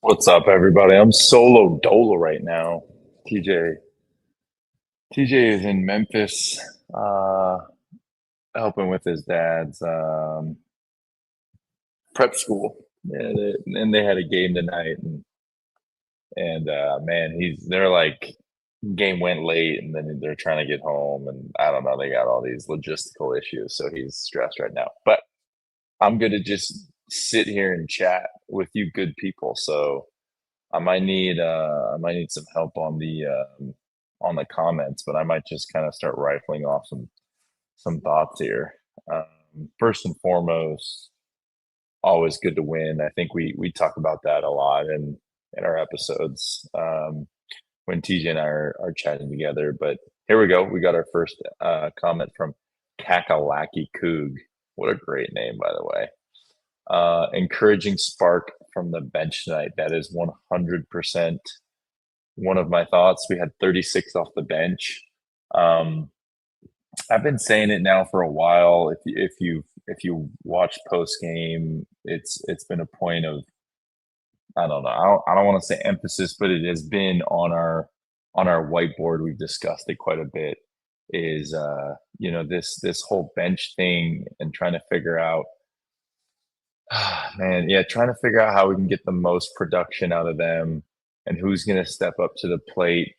What's up, everybody? I'm solo dolo right now. TJ, TJ is in Memphis, uh, helping with his dad's prep school. Yeah, and they had a game tonight, and man, they're like game went late, and then they're trying to get home, and I don't know, they got all these logistical issues, so he's stressed right now. But I'm gonna just sit here and chat with you good people. So I might need some help on the comments, but I might just kind of start rifling off some thoughts here. First and foremost, always good to win. I think we talk about that a lot in our episodes when TJ and I are chatting together. But here we go. We got our first comment from Kakalaki Coog. What a great name, by the way. Encouraging spark from the bench tonight. That is 100% one of my thoughts. We had 36 off the bench. Um, I've been saying it now for a while. If you watch post game, it's been a point of, I don't know. I don't want to say emphasis, but it has been on our whiteboard. We've discussed it quite a bit. Is this whole bench thing and trying to figure out, man, yeah, trying to figure out how we can get the most production out of them and who's going to step up to the plate.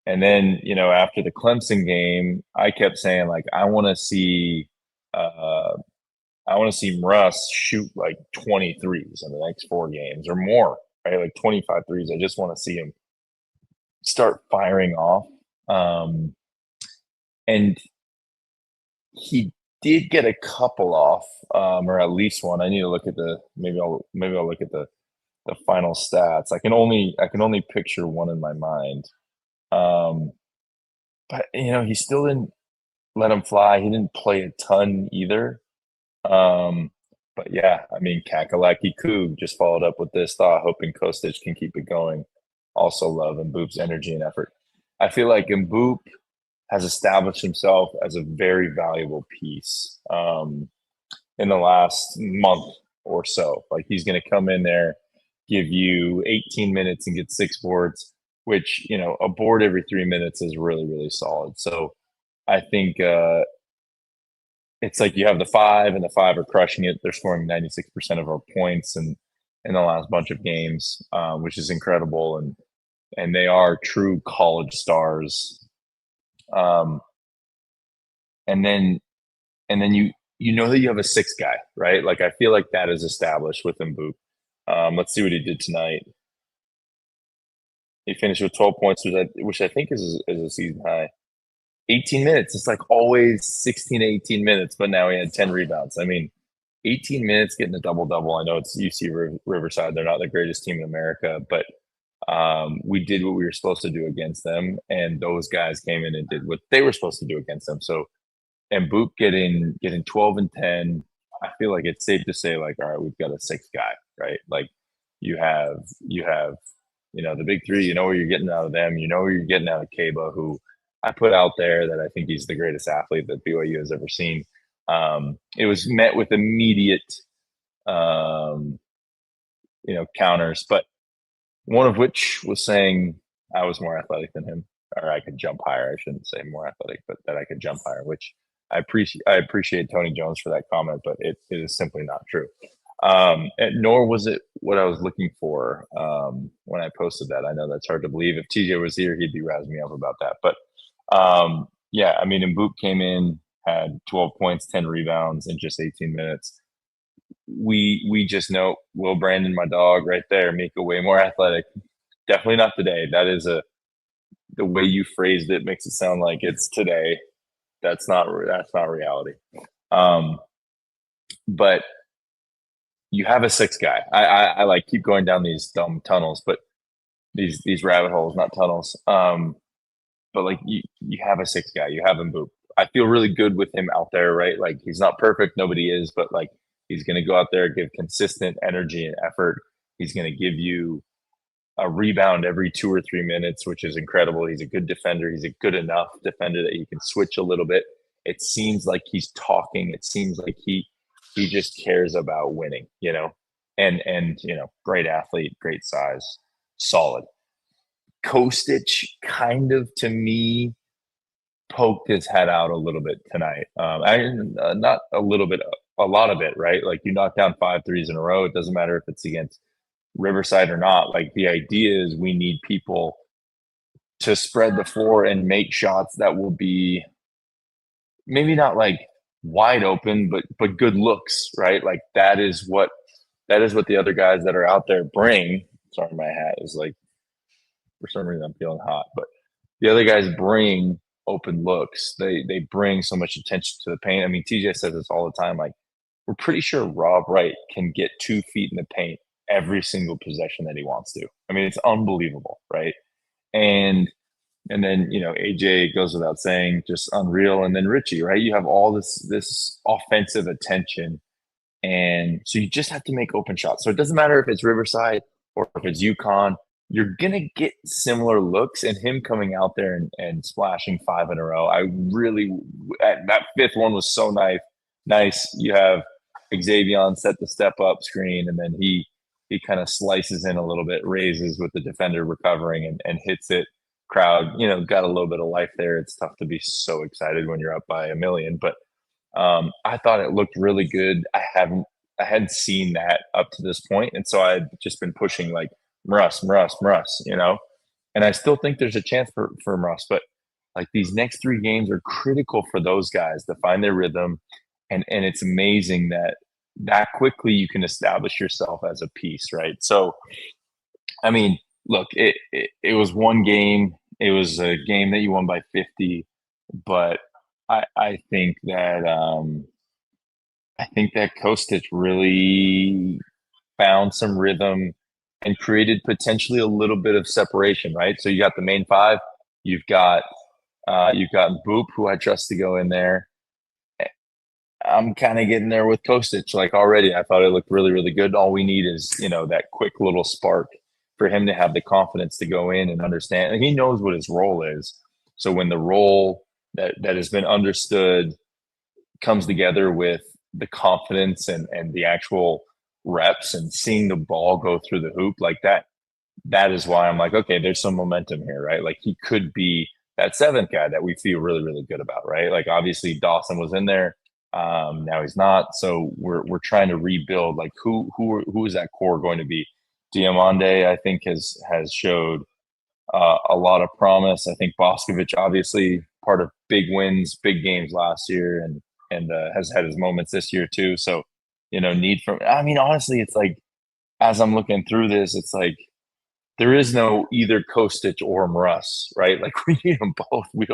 And then, after the Clemson game, I kept saying, like, uh, I want to see Russ shoot like 20 threes in the next 4 games or more, right? Like 25 threes. I just want to see him start firing off. And he did get a couple off, or at least one. I need to look at maybe I'll look at the final stats. I can only picture one in my mind. Um, but he still didn't let him fly. He didn't play a ton either. Um, but yeah, I mean, Kakalaki Coog just followed up with this thought, hoping Kostic can keep it going. Also love Mboop's energy and effort. I feel like Mboop has established himself as a very valuable piece in the last month or so. Like he's going to come in there, give you 18 minutes and get 6 boards, which, a board every 3 minutes is really, really solid. So I think it's like you have the five, and the five are crushing it. They're scoring 96% of our points in the last bunch of games, which is incredible. And they are true college stars. Um, and then you know that you have a sixth guy, right? Like I feel like that is established with Mboop. Let's see what he did tonight. He finished with 12 points, which I think is a season high. 18 minutes. It's like always 16 to 18 minutes, but now he had 10 rebounds. I mean, 18 minutes getting a double double. I know it's UC Riverside. They're not the greatest team in America, but we did what we were supposed to do against them, and those guys came in and did what they were supposed to do against them. So, and Boop getting 12 and 10, I feel like it's safe to say, like, all right, we've got a sixth guy, right? Like you have the big three. You know where you're getting out of them. You know where you're getting out of Kaba, who I put out there that I think he's the greatest athlete that BYU has ever seen. It was met with immediate, um, counters, but one of which was saying I was more athletic than him, or I could jump higher. I shouldn't say more athletic, but that I could jump higher, which I appreciate Tony Jones for that comment, but it is simply not true. And nor was it what I was looking for when I posted that. I know that's hard to believe. If TJ was here, he'd be razzing me up about that. But yeah, I mean, Mboop came in, had 12 points, 10 rebounds in just 18 minutes. We just know Will Brandon, my dog, right there, Mika way more athletic. Definitely not today. That is the way you phrased it makes it sound like it's today. That's not reality. Um, but you have a sixth guy. I like keep going down these dumb tunnels, but these rabbit holes, not tunnels. But like you have a sixth guy. You have him Boop. I feel really good with him out there, right? Like he's not perfect, nobody is, but like he's going to go out there, give consistent energy and effort. He's going to give you a rebound every 2 or 3 minutes, which is incredible. He's a good defender. He's a good enough defender that he can switch a little bit. It seems like he's talking. It seems like he just cares about winning, and great athlete, great size, solid. Kostic kind of to me poked his head out a little bit tonight. Not a little bit, a lot of it, right? Like you knock down 5 threes in a row. It doesn't matter if it's against Riverside or not. Like the idea is we need people to spread the floor and make shots that will be maybe not like wide open, but good looks, right? Like that is what the other guys that are out there bring. Sorry, my hat is like for some reason I'm feeling hot, but the other guys bring open looks. They bring so much attention to the paint. I mean, TJ says this all the time. Like we're pretty sure Rob Wright can get 2 feet in the paint every single possession that he wants to. I mean, it's unbelievable, right? And and then AJ goes without saying, just unreal. And then Richie, right? You have all this offensive attention, and so you just have to make open shots. So it doesn't matter if it's Riverside or if it's UConn. You're gonna get similar looks, and him coming out there and splashing 5 in a row. I really that fifth one was so nice. Nice. You have Xavier set the step up screen, and then he kind of slices in a little bit, raises with the defender recovering and hits it. Crowd, got a little bit of life there. It's tough to be so excited when you're up by a million, but I thought it looked really good. I hadn't seen that up to this point, and so I'd just been pushing like Mruss, and I still think there's a chance for Mruss, but like these next 3 games are critical for those guys to find their rhythm, and it's amazing that quickly you can establish yourself as a piece, right? So, I mean, look, it was one game. It was a game that you won by 50, but I think that Kostic really found some rhythm and created potentially a little bit of separation, right? So you got the main five, you've got Boop, who I trust to go in there. I'm kind of getting there with Kostic. Like already, I thought it looked really, really good. All we need is that quick little spark for him to have the confidence to go in and understand. And he knows what his role is. So when the role that has been understood comes together with the confidence and the actual reps and seeing the ball go through the hoop like that is why I'm like, okay, there's some momentum here, right? Like he could be that seventh guy that we feel really, really good about, right? Like obviously Dawson was in there. Now he's not. So we're trying to rebuild like who is that core going to be? Diamande, I think, has showed a lot of promise. I think Boscovich, obviously, part of big wins, big games last year, and has had his moments this year too. So, need from. I mean, honestly, it's like as I'm looking through this, it's like there is no either Kostic or Mruss, right? Like we need them both. We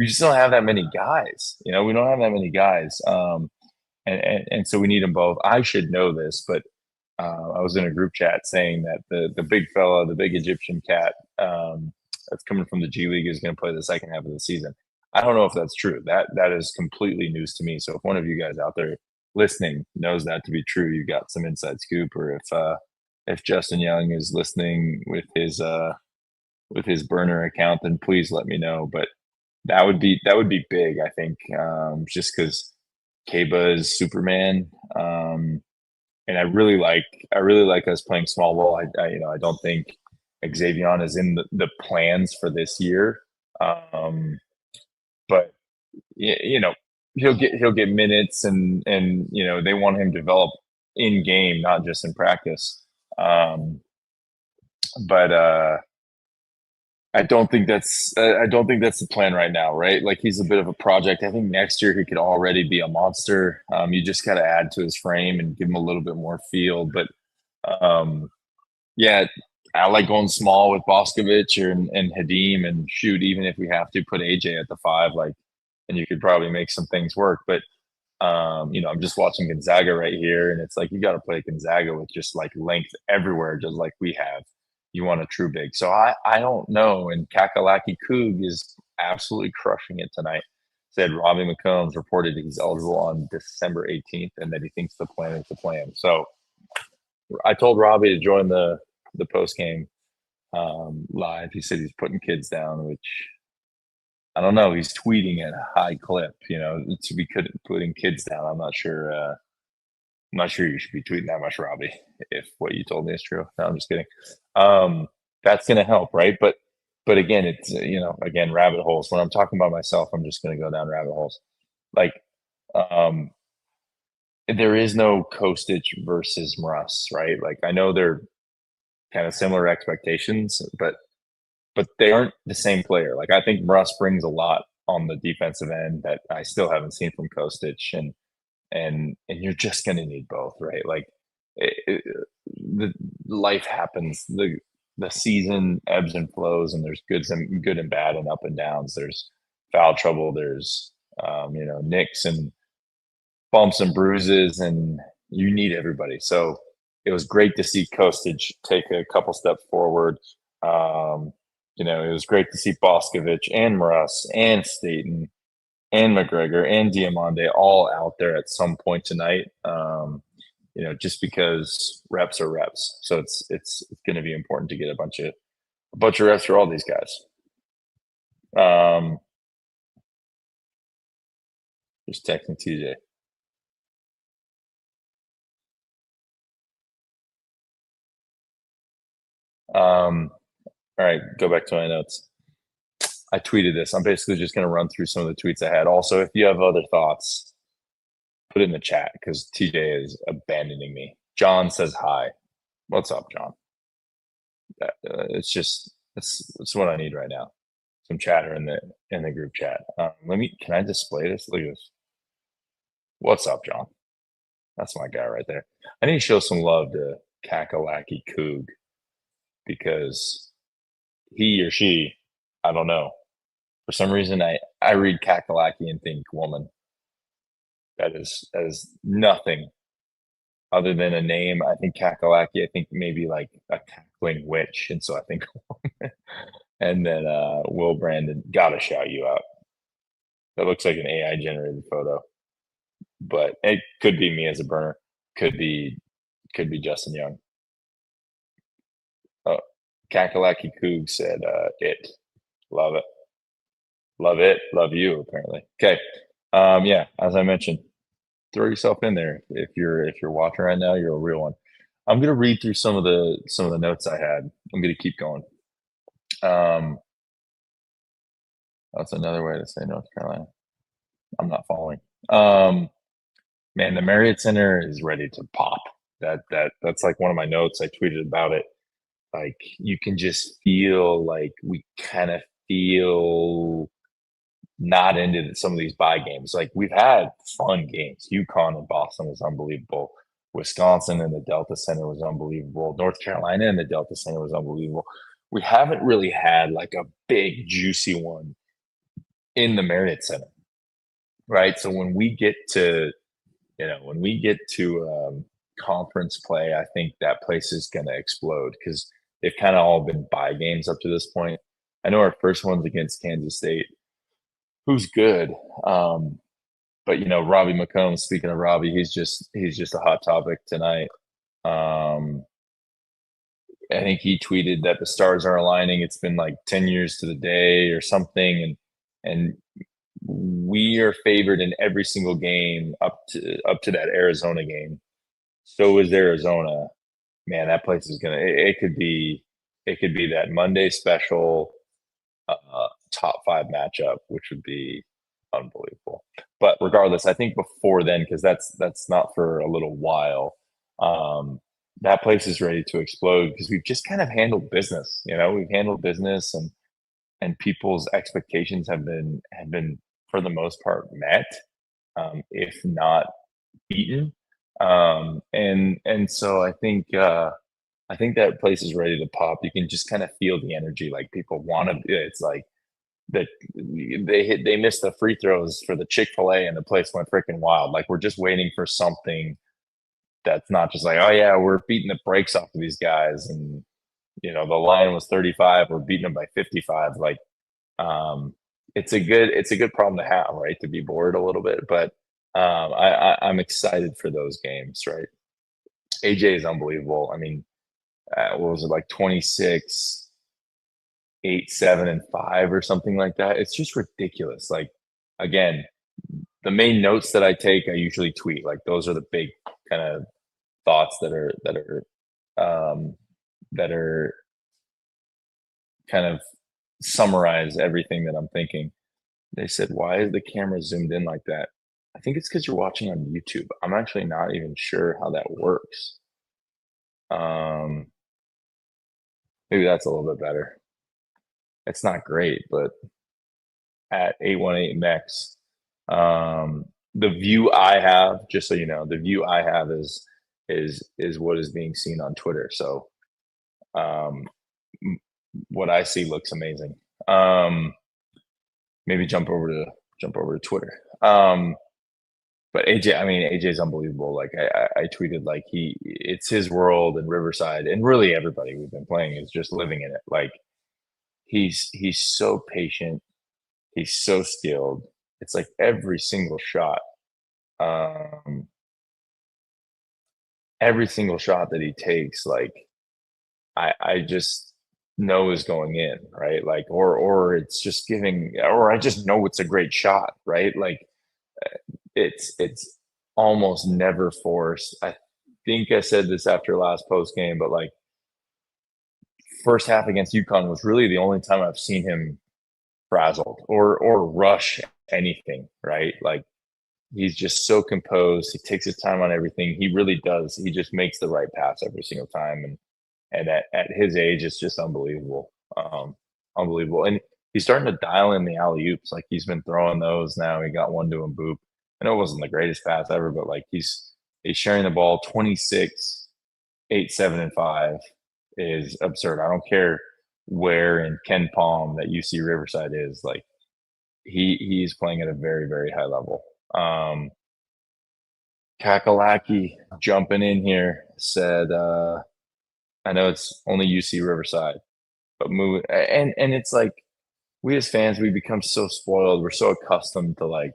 just don't have that many guys. We don't have that many guys. And so we need them both. I should know this, but I was in a group chat saying that the big fella, the big Egyptian cat that's coming from the G League is going to play the second half of the season. I don't know if that's true. That is completely news to me. So if one of you guys out there listening knows that to be true, you got some inside scoop, or if Justin Young is listening with his burner account, then please let me know. But that would be big, I think, just because Keba is Superman, and I really like us playing small ball. I don't think Xavier is in the plans for this year, but he'll get minutes, and they want him to develop in game, not just in practice. But I don't think that's the plan right now, right? Like he's a bit of a project. I think next year he could already be a monster. You just got to add to his frame and give him a little bit more feel. But yeah, I like going small with Boscovich and Hadim, and shoot, even if we have to put AJ at the 5, like, and you could probably make some things work. But I'm just watching Gonzaga right here, and it's like you got to play Gonzaga with just like length everywhere, just like we have. You want a true big. So I don't know. And Kakalaki Coog is absolutely crushing it tonight. Said Robbie McCombs reported he's eligible on December 18th, and that he thinks the plan is the plan. So I told Robbie to join the post game live. He said he's putting kids down, which I don't know. He's tweeting at a high clip, to be putting kids down. I'm not sure. not sure you should be tweeting that much, Robbie, if what you told me is true. No, I'm just kidding. Um, that's going to help, right? But again, it's again, rabbit holes. When I'm talking about myself, I'm just going to go down rabbit holes. Like, um, there is no Kostic versus Russ, right? Like, I know they're kind of similar expectations, but they aren't the same player. Like, I think Russ brings a lot on the defensive end that I still haven't seen from Kostic, and you're just going to need both, right? Like, the life happens. The season ebbs and flows, and there's good and bad and up and downs. There's foul trouble. There's nicks and bumps and bruises, and you need everybody. So it was great to see Kostic take a couple steps forward. It was great to see Boscovich and Russ and Staten and McGregor and Diamande all out there at some point tonight. Just because reps are reps. So it's going to be important to get a bunch of reps for all these guys. Just texting TJ. All right, go back to my notes. I tweeted this. I'm basically just going to run through some of the tweets I had. Also, if you have other thoughts, put it in the chat because TJ is abandoning me. John says hi. What's up, John? It's what I need right now. Some chatter in the group chat. Can I display this? Look at this. What's up, John? That's my guy right there. I need to show some love to Kakalaki Coog because he or she, I don't know. For some reason, I read Kakalaki and think woman. That is nothing other than a name. I think Kakalaki, I think maybe like a cackling witch. And so I think and then Will Brandon, gotta shout you out. That looks like an AI generated photo. But it could be me as a burner. Could be Justin Young. Oh, Kakalaki Coog said it. Love it. Love it. Love you, apparently. Okay. Yeah, as I mentioned, throw yourself in there. If you're watching right now, you're a real one. I'm gonna read through some of the notes I had. I'm gonna keep going. That's another way to say North Carolina. I'm not following. Man, the Marriott Center is ready to pop. That's like one of my notes. I tweeted about it. Like, you can just feel like we kind of feel not into some of these bye games. Like, we've had fun games. UConn and Boston was unbelievable. Wisconsin and the Delta Center was unbelievable. North Carolina and the Delta Center was unbelievable. We haven't really had like a big juicy one in the Marriott Center, right? So when we get to conference play, I think that place is going to explode because they've kind of all been bye games up to this point. I know our first one's against Kansas State, who's good. But Robbie McComb, speaking of Robbie, he's just a hot topic tonight. I think he tweeted that the stars are aligning. It's been like 10 years to the day or something. And we are favored in every single game up to that Arizona game. So is Arizona. Man, that place is it could be that Monday special top 5 matchup, which would be unbelievable. But regardless, I think before then, because that's not for a little while, that place is ready to explode because we've just kind of handled business. We've handled business, and people's expectations have been for the most part met, if not beaten. And so I think that place is ready to pop. You can just kind of feel the energy. Like, people want to. It's like that they missed the free throws for the Chick-fil-A and the place went freaking wild. Like, we're just waiting for something that's not just like, oh yeah, we're beating the brakes off of these guys, and the line was 35, we're beating them by 55. Like, it's a good problem to have, right? To be bored a little bit, but I'm excited for those games, right? AJ is unbelievable. I mean, what was it, like 26, 8, 7, and 5 or something like that? It's just ridiculous. Like, again, the main notes that I take, I usually tweet. Like, those are the big kind of thoughts that are kind of summarize everything that I'm thinking. They said, "Why is the camera zoomed in like that?" I think it's because you're watching on YouTube. I'm actually not even sure how that works. Um, maybe that's a little bit better. It's not great, but at 818 Mex, the view I have, just so you know, the view I have is what is being seen on Twitter. So um, what I see looks amazing. Maybe jump over to Twitter. But AJ, I mean, AJ's unbelievable. Like I tweeted, like it's his world and Riverside, and really everybody we've been playing is just living in it. Like he's so patient, he's so skilled. It's like um, every single shot that he takes, like I just know is going in, right? Like or it's just giving, or I just know it's a great shot, right? Like it's almost never forced. I think I said this after last post game, but like first half against UConn was really the only time I've seen him frazzled or rush anything, right? Like he's just so composed. He takes his time on everything. He really does. He just makes the right pass every single time. And at his age, it's just unbelievable. Unbelievable. And he's starting to dial in the alley oops. Like he's been throwing those now. He got one to Boop. I know it wasn't the greatest pass ever, but like he's sharing the ball 26, 8, 7, and 5 is absurd. I don't care where in Ken Palm that UC Riverside is. Like he's playing at a very, very high level. Kakalaki jumping in here said, I know it's only UC Riverside, but move and it's like we as fans, we become so spoiled. We're so accustomed to like,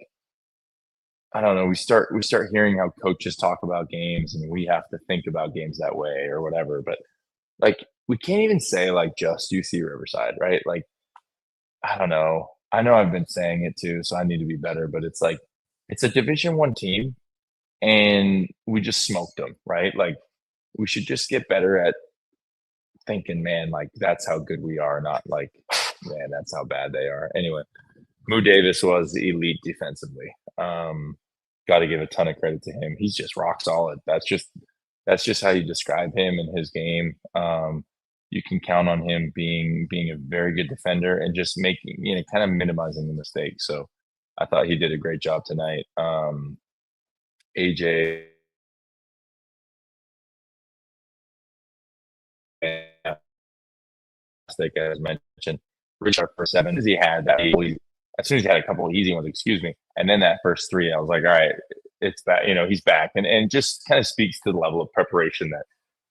I don't know, we start hearing how coaches talk about games and we have to think about games that way or whatever. But like we can't even say like just UC Riverside, right? Like, I don't know. I know I've been saying it too, so I need to be better, but it's like it's a Division 1 team and we just smoked them, right? Like we should just get better at thinking, man, like that's how good we are, not like, man, that's how bad they are. Anyway, Moo Davis was elite defensively. Got to give a ton of credit to him. He's just rock solid. That's just how you describe him and his game. You can count on him being a very good defender and just making, kind of minimizing the mistakes. So I thought he did a great job tonight. AJ, as mentioned, Richard for 7 as he had that. As soon as he had a couple of easy ones, excuse me, and then that first 3, I was like, all right, it's back. He's back, and just kind of speaks to the level of preparation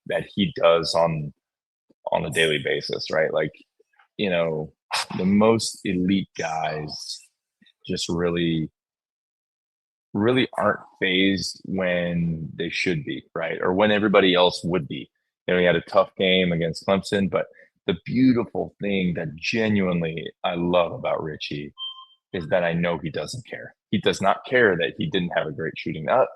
that he does on a daily basis, right? Like, the most elite guys just really, really aren't phased when they should be, right? Or when everybody else would be. He had a tough game against Clemson, but the beautiful thing that genuinely I love about Richie is that I know he doesn't care. He does not care that he didn't have a great shooting up,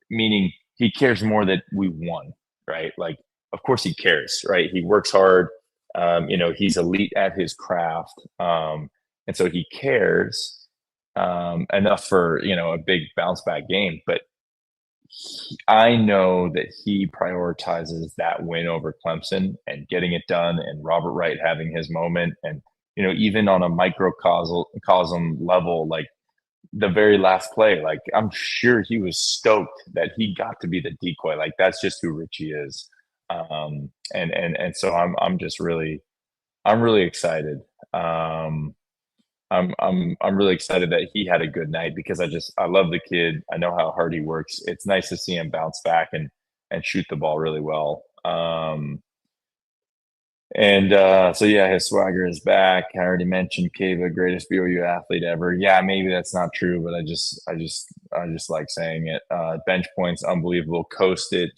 meaning he cares more that we won, right? Like, of course he cares, right? He works hard. He's elite at his craft. And so he cares enough for, a big bounce back game. But I know that he prioritizes that win over Clemson and getting it done, and Robert Wright having his moment. And, even on a microcosm level, like the very last play, like I'm sure he was stoked that he got to be the decoy. Like that's just who Richie is. And so I'm really excited. I'm really excited that he had a good night because I love the kid. I know how hard he works. It's nice to see him bounce back and shoot the ball really well. So yeah, his swagger is back. I already mentioned Kava, greatest BYU athlete ever. Yeah, maybe that's not true, but I just like saying it. Bench points, unbelievable. Kostic,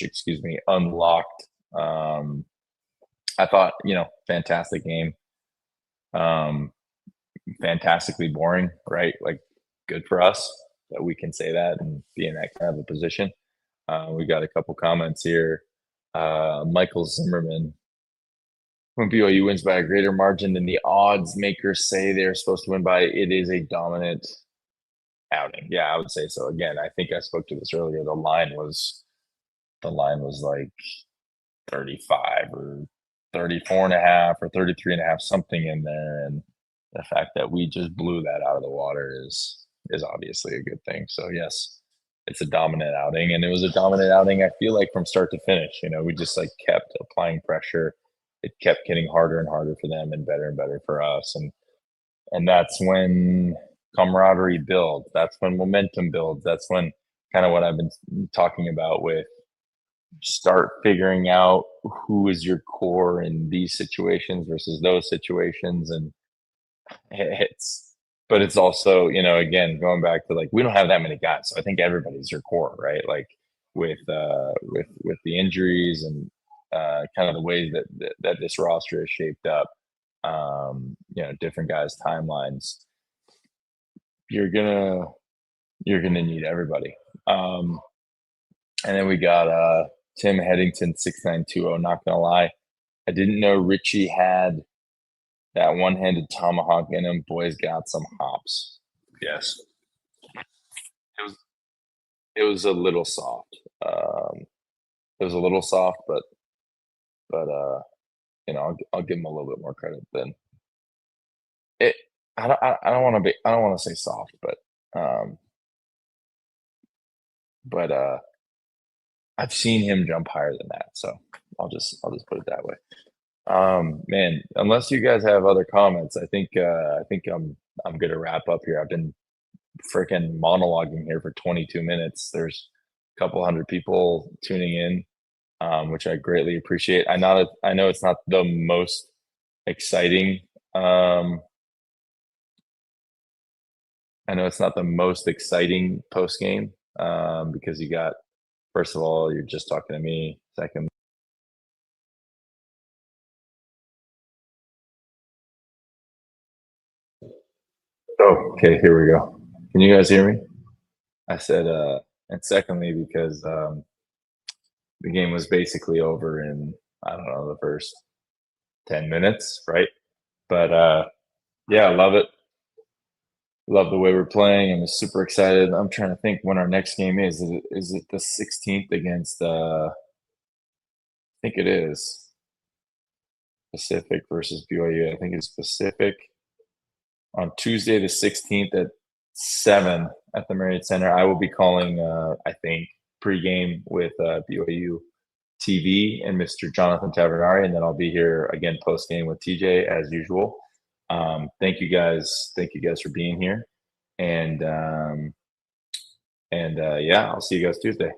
excuse me, unlocked. I thought, fantastic game. Um, Fantastically boring, right? Like good for us. we can say that and be in that kind of a position. We got a couple comments here. Michael Zimmerman, when BYU wins by a greater margin than the odds makers say they're supposed to win by, it is a dominant outing. Yeah, I would say so. Again, I think I spoke to this earlier. The line was like 35 or 34 and a half or 33 and a half, something in there. And the fact that we just blew that out of the water is obviously a good thing. So yes, it's a dominant outing, and it was a dominant outing. I feel like from start to finish, we just like kept applying pressure. It kept getting harder and harder for them and better for us. And that's when camaraderie builds. That's when momentum builds. That's when kind of what I've been talking about with start figuring out who is your core in these situations versus those situations. And it's also, again, going back to like, we don't have that many guys. So I think everybody's your core, right? Like with the injuries and kind of the ways that this roster is shaped up, different guys' timelines, you're gonna need everybody. And then we got Tim Headington 6920. Not gonna lie, I didn't know Richie had that one-handed tomahawk in him. Boys got some hops. Yes, it was a little soft. It was a little soft, but I'll give him a little bit more credit than it. I don't want to say soft, but I've seen him jump higher than that, so I'll just put it that way. Man, unless you guys have other comments, I think I'm gonna wrap up here. I've been freaking monologuing here for 22 minutes. There's a couple hundred people tuning in, which I greatly appreciate. I know it's not the most exciting. I know it's not the most exciting post game because you got, first of all, you're just talking to me. Second, oh, okay, here we go. Can you guys hear me? I said, and secondly, because the game was basically over in, I don't know, the first 10 minutes, right? But yeah, I love it. Love the way we're playing. I'm super excited. I'm trying to think when our next game is. Is it the 16th against, I think it is Pacific versus BYU. I think it's Pacific on Tuesday the 16th at 7 at the Marriott Center. I will be calling, I think, pregame with BYU TV and Mr. Jonathan Tavernari, and then I'll be here again postgame with TJ as usual. Thank you guys. Thank you guys for being here, and yeah, I'll see you guys Tuesday.